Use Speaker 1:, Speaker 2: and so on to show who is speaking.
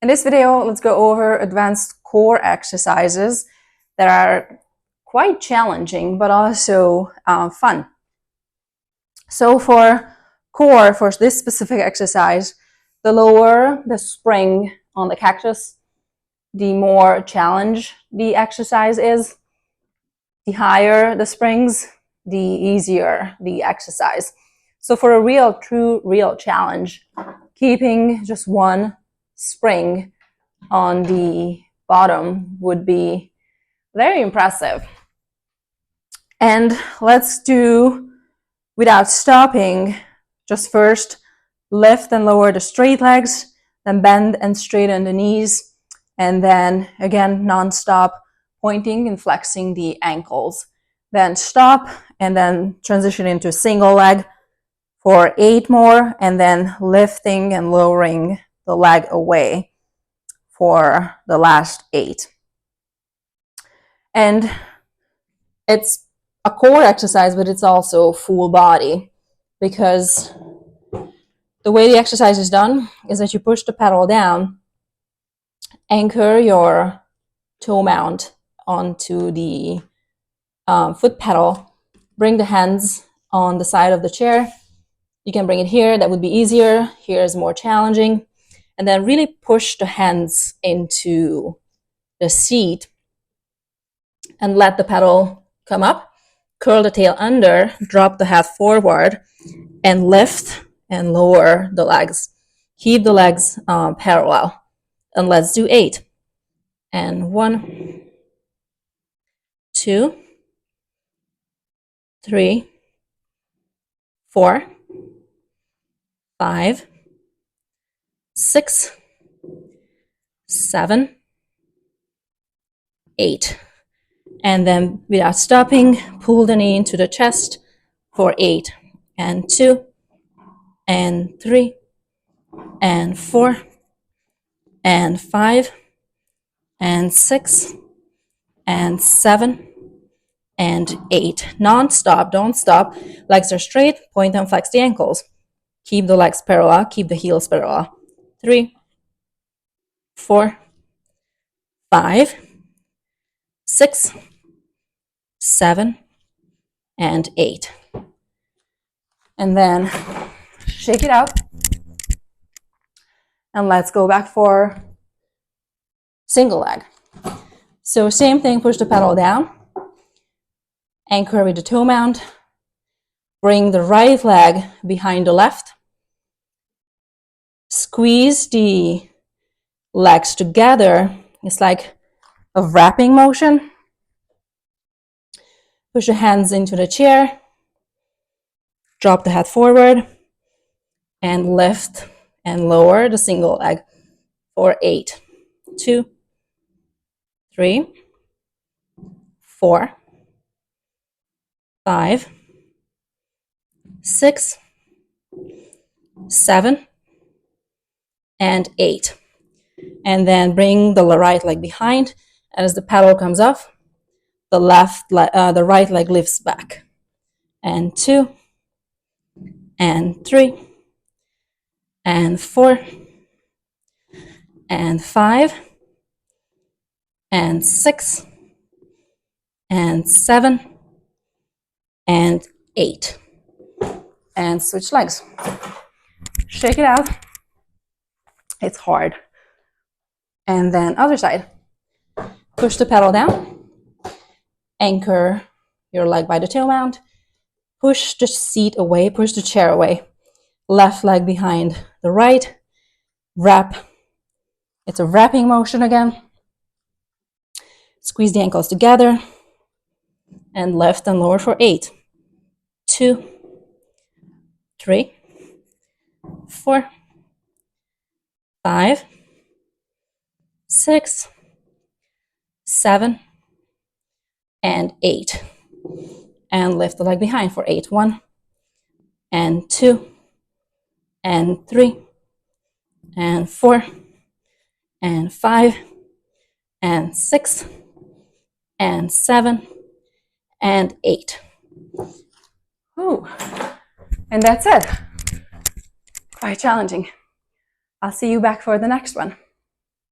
Speaker 1: In this video, let's go over advanced core exercises that are quite challenging, but also fun. So for core, for this specific exercise, the lower the spring on the cactus, the more challenge the exercise is. The higher the springs, the easier the exercise. So for a real challenge, keeping just one spring on the bottom would be very impressive. And let's do without stopping. Just first lift and lower the straight legs, then bend and straighten the knees, and then again non-stop pointing and flexing the ankles. Then stop and then transition into single leg for 8 more, and then lifting and lowering the leg away for the last 8. And it's a core exercise, but it's also full body, because the way the exercise is done is that you push the pedal down, anchor your toe mount onto the foot pedal, bring the hands on the side of the chair. You can bring it here, that would be easier. Here is more challenging. And then really push the hands into the seat and let the pedal come up. Curl the tail under, drop the head forward, and lift and lower the legs. Keep the legs parallel. And let's do 8. And 1, 2, 3, 4, 5, 6, 7, 8. And then without stopping, pull the knee into the chest for 8, and 2, and 3, and 4, and 5, and 6, and 7, and 8. Non-stop, don't stop. Legs are straight, point and flex the ankles. Keep the legs parallel, keep the heels parallel. 3, 4, 5, 6, 7, and 8. And then shake it out. And let's go back for single leg. So same thing, push the pedal down, anchor with the toe mount, bring the right leg behind the left, squeeze the legs together. It's like a wrapping motion. Push the hands into the chair, drop the head forward, and lift and lower the single leg for 8. 2, 3, 4, 5, 6, 7, and 8. And then bring the right leg behind, and as the pedal comes off, the right leg lifts back. And 2, and 3, and 4, and 5, and 6, and 7, and 8. And switch legs. Shake it out. It's hard. And then other side. Push the pedal down. Anchor your leg by the tail mount. Push the seat away, push the chair away. Left leg behind the right. Wrap. It's a wrapping motion again. Squeeze the ankles together. And lift and lower for 8. 2, 3, 4, 5, 6, 7, and 8. And lift the leg behind for 8. 1, and 2, and 3, and 4, and 5, and 6, and 7, and 8. Ooh. And that's it. Quite challenging. I'll see you back for the next one.